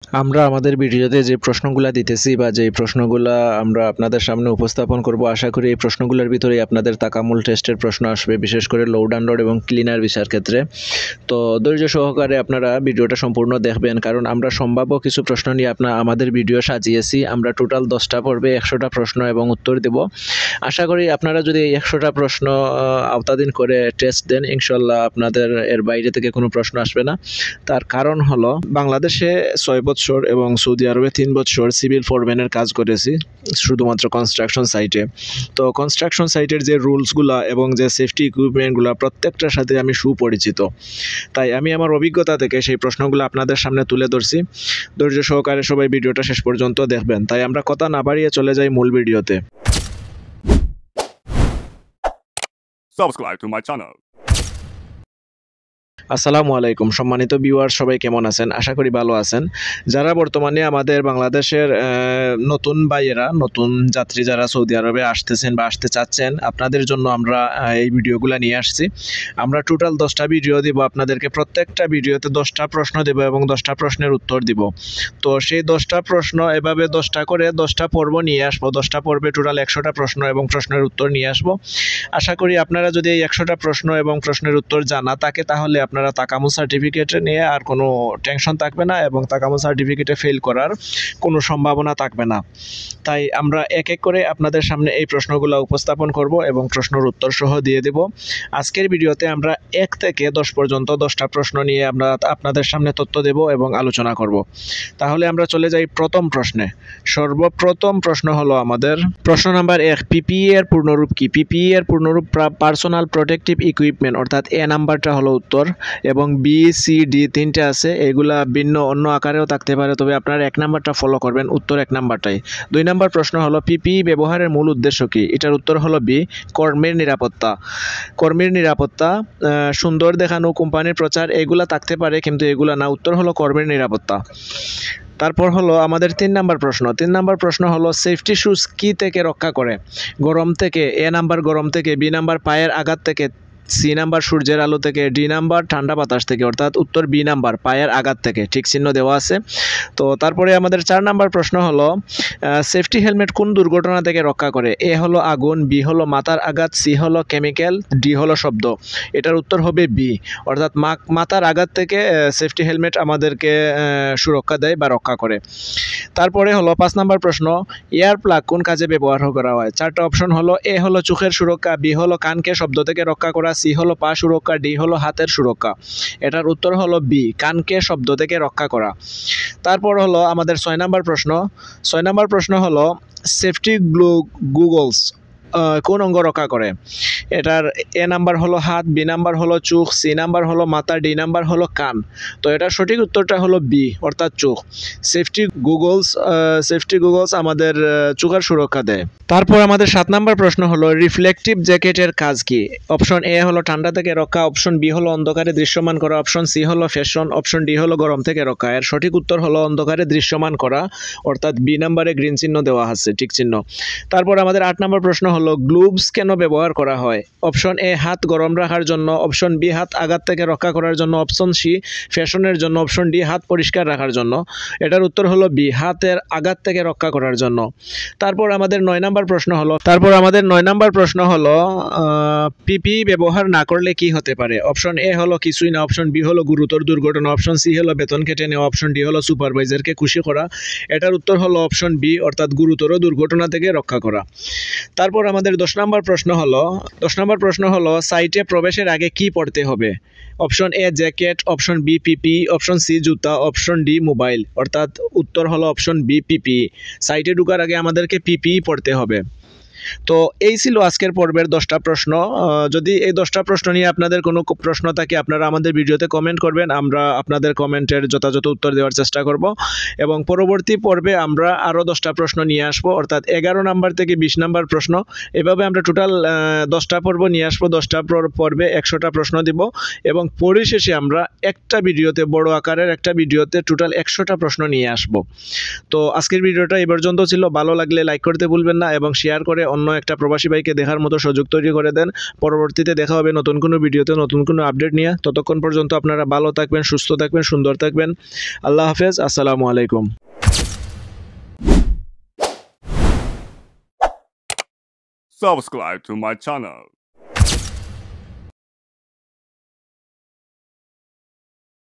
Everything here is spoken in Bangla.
আমরা আমাদের ভিডিওতে যে প্রশ্নগুলা দিতেছি বা যে প্রশ্নগুলা আমরা আপনাদের সামনে উপস্থাপন করব, আশা করি এই প্রশ্নগুলোর ভিতরেই আপনাদের তাকামুল টেস্টের প্রশ্ন আসবে, বিশেষ করে লোড আনলোড এবং ক্লিনার ভিসার ক্ষেত্রে। তো ধৈর্য সহকারে আপনারা ভিডিওটা সম্পূর্ণ দেখবেন, কারণ আমরা সম্ভাব্য কিছু প্রশ্ন নিয়ে আমাদের ভিডিও সাজিয়েছি। আমরা টোটাল 10টা পর্বে 100টা প্রশ্ন এবং উত্তর দেব। আশা করি আপনারা যদি এই 100টা প্রশ্ন আওতাধীন করে টেস্ট দেন, ইনশাল্লাহ আপনাদের এর বাইরে থেকে কোনো প্রশ্ন আসবে না। তার কারণ হলো, বাংলাদেশে 6 বছর এবং সৌদি আরবে 3 বছর সিভিল ফোরম্যানের কাজ করেছি, শুধুমাত্র কনস্ট্রাকশন সাইটে। তো কনস্ট্রাকশন সাইটের যে রুলসগুলা এবং যে সেফটি ইকুইপমেন্টগুলো, প্রত্যেকটার সাথে আমি সুপরিচিত। তাই আমি আমার অভিজ্ঞতা থেকে সেই প্রশ্নগুলো আপনাদের সামনে তুলে ধরছি। ধৈর্য সহকারে সবাই ভিডিওটা শেষ পর্যন্ত দেখবেন। তাই আমরা কথা না বাড়িয়ে চলে যাই মূল ভিডিওতে। Subscribe to my channel. আসসালামু আলাইকুম সম্মানিত ভিউয়ার, সবাই কেমন আছেন? আশা করি ভালো আছেন। যারা বর্তমানে আমাদের বাংলাদেশের নতুন ভাইয়েরা, নতুন যাত্রী যারা সৌদি আরবে আসতেছেন বা আসতে চাচ্ছেন, আপনাদের জন্য আমরা এই ভিডিওগুলো নিয়ে আসছি। আমরা টোটাল 10টা ভিডিও দিব আপনাদেরকে। প্রত্যেকটা ভিডিওতে 10টা প্রশ্ন দেব এবং 10টা প্রশ্নের উত্তর দিব। তো সেই 10টা প্রশ্ন এভাবে 10টা করে 10টা পর্ব নিয়ে আসবো। 10টা পর্বে টোটাল 100টা প্রশ্ন এবং প্রশ্নের উত্তর নিয়ে আসবো। আশা করি আপনারা যদি এই 100টা প্রশ্ন এবং প্রশ্নের উত্তর জানা থাকে, তাহলে আপনারা তাকামুল সার্টিফিকেট নিয়ে আর কোনো টেনশন থাকবে না এবং তাকামুল সার্টিফিকেটে ফেল করার কোনো সম্ভাবনা থাকবে না। তাই আমরা এক এক করে আপনাদের সামনে এই প্রশ্নগুলো উপস্থাপন করব এবং প্রশ্নের উত্তর সহ দিয়ে দেব। আজকের ভিডিওতে আমরা 1 থেকে 10 পর্যন্ত 10টা প্রশ্ন নিয়ে আমরা আপনাদের সামনে তথ্য দেব এবং আলোচনা করব। তাহলে আমরা চলে যাই প্রথম প্রশ্নে। সর্বপ্রথম প্রশ্ন হলো আমাদের প্রশ্ন নাম্বার 1, পিপিই এর পূর্ণরূপ কি? পিপিই এর পূর্ণরূপ পার্সোনাল প্রোটেক্টিভ ইকুইপমেন্ট, অর্থাৎ এ নাম্বারটা হলো উত্তর, এবং বি, সি, ডি 3টে আছে। এগুলা ভিন্ন অন্য আকারেও থাকতে পারে, তবে আপনারা 1 নাম্বারটা ফলো করবেন, উত্তর 1 নাম্বারটাই। 2 নাম্বার প্রশ্ন হলো পিপিই ব্যবহারের মূল উদ্দেশ্য কি? এটার উত্তর হলো বি, কর্মীর নিরাপত্তা। কর্মীর নিরাপত্তা, সুন্দর দেখানো, কোম্পানির প্রচার, এগুলা থাকতে পারে, কিন্তু এগুলা না। উত্তর হলো কর্মীর নিরাপত্তা। তারপর হলো আমাদের 3 নাম্বার প্রশ্ন। 3 নাম্বার প্রশ্ন হলো সেফটি শুজ কি থেকে রক্ষা করে? গরম থেকে, এ নাম্বার গরম থেকে, বি নাম্বার পায়ের আঘাত থেকে, সি নাম্বার সূর্যের আলো থেকে, ডি নাম্বার ঠান্ডা বাতাস থেকে। অর্থাৎ উত্তর বি নাম্বার, পায়ের আঘাত থেকে। ঠিক চিহ্ন দেওয়া আছে। তো তারপরে আমাদের 4 নাম্বার প্রশ্ন হলো সেফটি হেলমেট কোন দুর্ঘটনা থেকে রক্ষা করে? এ হলো আগুন, বি হলো মাথার আঘাত, সি হলো কেমিক্যাল, ডি হলো শব্দ। এটার উত্তর হবে বি, অর্থাৎ মাথার আঘাত থেকে সেফটি হেলমেট আমাদেরকে সুরক্ষা দেয় বা রক্ষা করে। তারপরে হলো 5 নাম্বার প্রশ্ন, এয়ার প্লাগ কোন কাজে ব্যবহার করা হয়? 4টা অপশন হলো, এ হলো চোখের সুরক্ষা, বি হলো কানকে শব্দ থেকে রক্ষা করা, সি হলো পা সুরক্ষা, ডি হলো হাতের সুরক্ষা। এটার উত্তর হলো বি, কানকে শব্দ থেকে রক্ষা করা। তারপর হলো আমাদের 6 নাম্বার প্রশ্ন। 6 নাম্বার প্রশ্ন হলো সেফটি গুগলস কোন অঙ্গ রক্ষা করে? এটার এ নাম্বার হলো হাত, বি নাম্বার হলো চোখ, সি নাম্বার হলো মাথা, ডি নাম্বার হলো কান। তো এটার সঠিক উত্তরটা হলো বি, অর্থাৎ চোখ। সেফটি গুগলস আমাদের চোখের সুরক্ষা দেয়। তারপর আমাদের 7 নাম্বার প্রশ্ন হলো রিফ্লেকটিভ জ্যাকেটের কাজ কি? অপশন এ হলো ঠান্ডা থেকে রক্ষা, অপশন বি হলো অন্ধকারে দৃশ্যমান করা, অপশন সি হলো ফ্যাশন, অপশন ডি হলো গরম থেকে রক্ষা। এর সঠিক উত্তর হলো অন্ধকারে দৃশ্যমান করা, অর্থাৎ বি নাম্বারে গ্রিন চিহ্ন দেওয়া আছে, ঠিক চিহ্ন। তারপর আমাদের 8 নাম্বার প্রশ্ন হলো গ্লোভস কেন ব্যবহার করা হয়? অপশন এ হাত গরম রাখার জন্য, অপশন বি হাত আঘাত থেকে রক্ষা করার জন্য, অপশন সি ফ্যাশনের জন্য, অপশন ডি হাত পরিষ্কার রাখার জন্য। এটার উত্তর হলো বি, হাতের আঘাত থেকে রক্ষা করার জন্য। তারপর আমাদের 9 নাম্বার প্রশ্ন হলো পিপিই ব্যবহার না করলে কি হতে পারে? অপশন এ হলো কিছুই না, অপশন বি হলো গুরুতর দুর্ঘটনা, অপশন সি হলো বেতন কেটে নেওয়া, অপশন ডি হলো সুপারভাইজারকে খুশি করা। এটার উত্তর হলো অপশন বি, অর্থাৎ গুরুতর দুর্ঘটনা থেকে রক্ষা করা। তারপর আমাদের 10 নাম্বার প্রশ্ন হলো সাইটে প্রবেশের আগে কি পড়তে হবে? Option A jacket, option B PPE, option C জুতা, অপশন ডি মোবাইল। অর্থাৎ উত্তর হলো অপশন বি পিপিই। সাইটে ঢোকার আগে আমাদেরকে পিপিই পড়তে হবে। তো এই ছিল আজকের পর্বের 10টা প্রশ্ন। যদি এই 10টা প্রশ্ন নিয়ে আপনাদের কোনো প্রশ্ন থাকে, আপনারা আমাদের ভিডিওতে কমেন্ট করবেন। আমরা আপনাদের কমেন্টের যথাযথ উত্তর দেওয়ার চেষ্টা করব এবং পরবর্তী পর্বে আমরা আরও 10টা প্রশ্ন নিয়ে আসব, অর্থাৎ 11 নাম্বার থেকে 20 নাম্বার প্রশ্ন। এভাবে আমরা টোটাল 10টা পর্ব নিয়ে আসবো। 10টা পর্বে 100টা প্রশ্ন দিব এবং পরিশেষে আমরা একটা ভিডিওতে, বড় আকারের একটা ভিডিওতে টোটাল 100টা প্রশ্ন নিয়ে আসব। তো আজকের ভিডিওটা এই পর্যন্ত ছিল। ভালো লাগলে লাইক করতে ভুলবেন না এবং শেয়ার করে অন্য একটা প্রবাসী ভাইকে দেখার মতো সুযোগ তৈরি করে দেন। পরবর্তীতে দেখা হবে নতুন কোনো ভিডিওতে নতুন কোনো আপডেট নিয়ে। ততক্ষণ পর্যন্ত আপনারা ভালো থাকবেন, সুস্থ থাকবেন, সুন্দর থাকবেন। আল্লাহ হাফেজ। আসসালামু আলাইকুম। Subscribe to my channel.